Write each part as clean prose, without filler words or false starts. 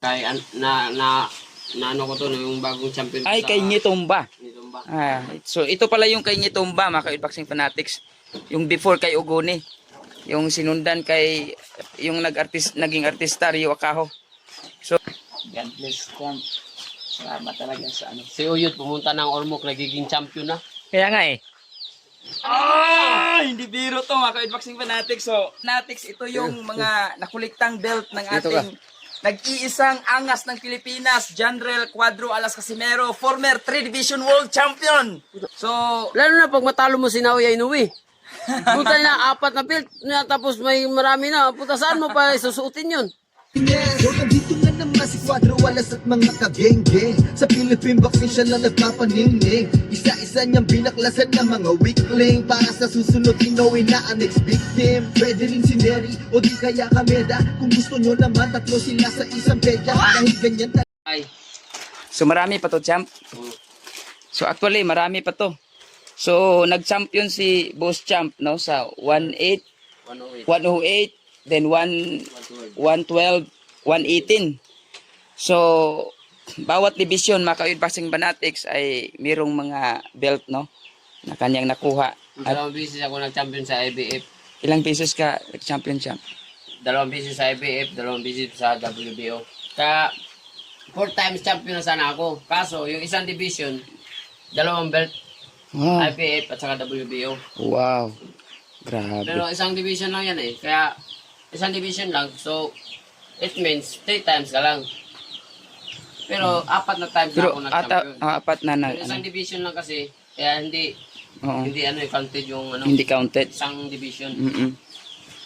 Kay ano ko to no, yung bagong champion Ay, sa kay Ngitumba. Nitumba. So ito pala yung kay Ngitumba, mga ka-Boxing Fanatics. Yung before kay Uguni. Yung sinundan kay yung naging artista Rio Acajo. So God bless them. Salamat talaga sa ano. Si Uyod pumunta ng Ormoc, nagiging champion na. Kaya nga eh. Hindi biro to, mga ka-Boxing Fanatics. So, Fanatics, ito yung mga nakuliktang belt ng ating nag-iisang angas ng Pilipinas, General Cuadro Alas Casimero, former 3 Division World Champion. So, Lalo na pag matalo mo si Naoya Inoue. Punta na 4 na belt, tapos may marami na. Punta saan mo pa susuotin yun? So nandito na naman si Cuadro Alas at mga kageng-geng. Sa Philippine Boxing siya lang nagpapaningning. Isa-isa niyang binaklasan ng mga weakling. Para sa susunod Inoue na ang next victim. Pwede rin si Neri o di kaya Kameda. Kung gusto nyo naman tatlo sila sa isang pedya. Dahil ganyan Ay. so marami pa to, champ. So actually, marami pa to. So nag-champion si Boss Champ no sa 108, 108. 108, then 112, 118. So bawat division mga ka-Boxing Fanatics ay mayroong mga belt no na kanyang nakuha. At Dalawang beses ako nag-champion sa IBF. ilang beses ka nag-champion, champ? 2 beses sa IBF, 2 beses sa WBO. Kaya 4 times champion na sana ako. Kaso yung isang division, 2 belt, Wow. IBF at saka WBO. Wow. Grabe. Pero isang division lang yan eh. Kaya isang division lang. So it means 3 times ka lang. Pero 4 na times na Pero ako nag-champion. apat na Pero isang division lang kasi. Kaya hindi Oo. counted yung ano, Hindi counted. isang division.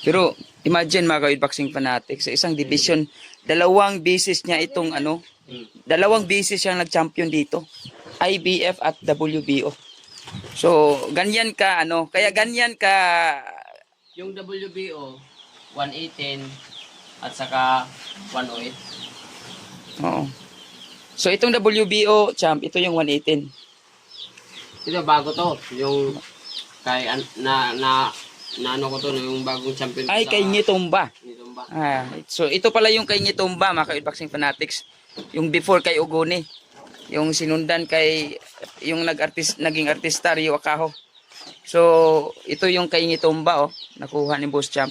Pero imagine mga ka-Boxing Fanatics, sa isang division, 2 beses niya itong ano, 2 beses siyang nag-champion dito. IBF at WBO. So, ganyan ka ano, kaya ganyan ka Yung WBO, 118 at saka 108. oo. So itong WBO champ, ito yung 118. Ito bago to. Yung kay ano ko to no, yung bagong champion Ay, kay Ngitumba. Nitumba. So ito pala yung kay Ngitumba, mga ka-Boxing Fanatics. Yung before kay Uguni. Yung sinundan kay yung naging artista Rio Acajo. So ito yung kay Ngitumba nakuha ni Boss Champ.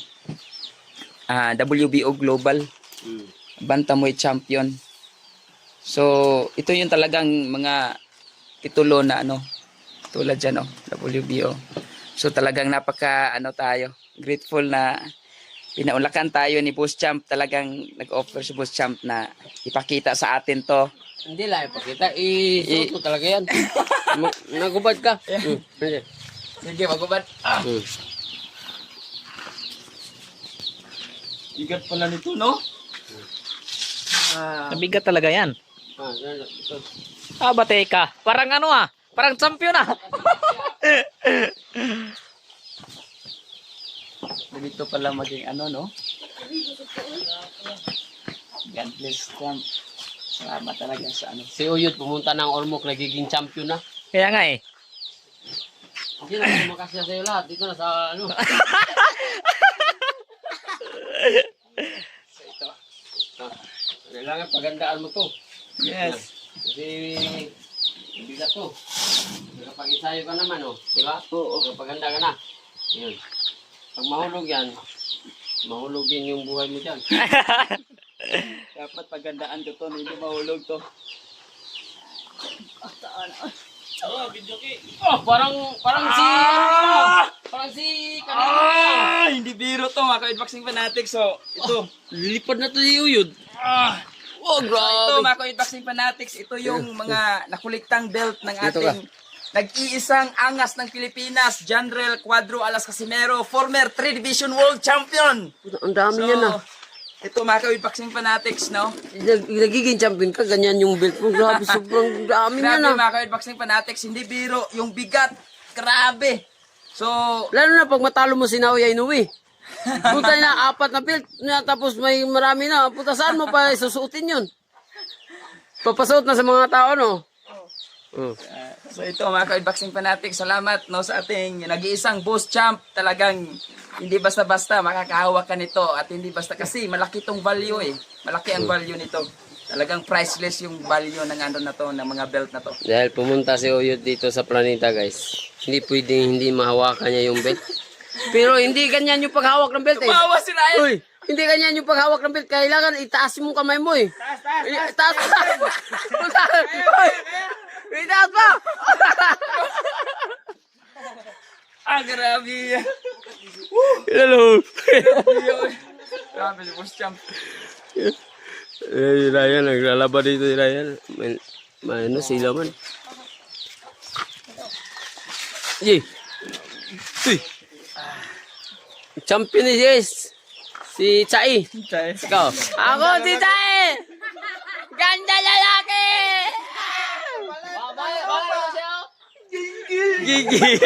WBO Global Bantamweight Champion. So ito yung talagang mga titulo na ano tulad dyan WBO. So talagang napaka tayo grateful na pinaunlakan tayo ni Boss Champ. Talagang nag-offer si Boss Champ na ipakita sa atin to. Hindi lang ipakita. Isuot mo talaga yan. Nagubad ka. Sige. Sige, magubad. Igat pala nito, no? Nabigat talaga yan. Ito. Batay ka. Parang ano parang champion Dito pala maging ano, no? God bless them. Salamat talaga sa ano. Si Uyod pumunta ng Ormoc, nagiging champion na. Kaya nga eh. Hindi na makasya sa'yo lahat. Dito na sa ano. Kailangan pagandaan mo to. Yes. Kasi bigat to. Nakapag-isayo ka naman, di ba? Oo. Nakapaganda ka na. Yun. Pag mahulog yan, mahulog din yung buhay mo dyan. Dapat pagandaan ko to, hindi mahulog to. Parang si kanina. Hindi biro to, mga ka-Boxing Fanatics. So, ito. Lilipad na to si Uyod. Oh, Ito, grabe. mga ka-Boxing Fanatics, ito yung mga nakuliktang belt ng ating nag-iisang angas ng Pilipinas, General Cuadro Alas Casimero, former 3 Division World Champion. Ang dami So, niya na. ito mga ka-Boxing Fanatics, no? Nagiging champion ka, ganyan yung belt mo. Grabe, sobrang dami niya Grabe na. mga ka-Boxing Fanatics, hindi biro, yung bigat, grabe. So, Lalo na pag matalo mo si Naoya Inoue. Punta na 4 na belt, tapos may marami na. Punta saan mo pa susuotin yun? Papasuot na sa mga tao, no? so ito mga ka-Boxing Fanatics, salamat no sa ating nag-iisang Boss Champ. Talagang hindi basta-basta makakahawak ka nito at hindi basta kasi malaki tong value Malaki ang value nito. Talagang priceless yung value ng ano na to, ng mga belt na to. Dahil pumunta si Oyot dito sa planeta, guys. Hindi pwedeng hindi mahawakan niya yung belt. Pero hindi ganyan yung paghawak ng belt eh. Bawa si Ryan! Uy, hindi ganyan yung paghawak ng belt. Kailangan itaas mo kamay mo eh. Taas. Uy, itaas pa. Grabe. Hello. Grabe, si Boss Champ. Si Ryan, naglalaban dito si Ryan. Ano, sila man. Yee. Uy. Champion ni Jess. Si Chai. Ikaw. Ako si Chai. Ganda lalaki. Gigi.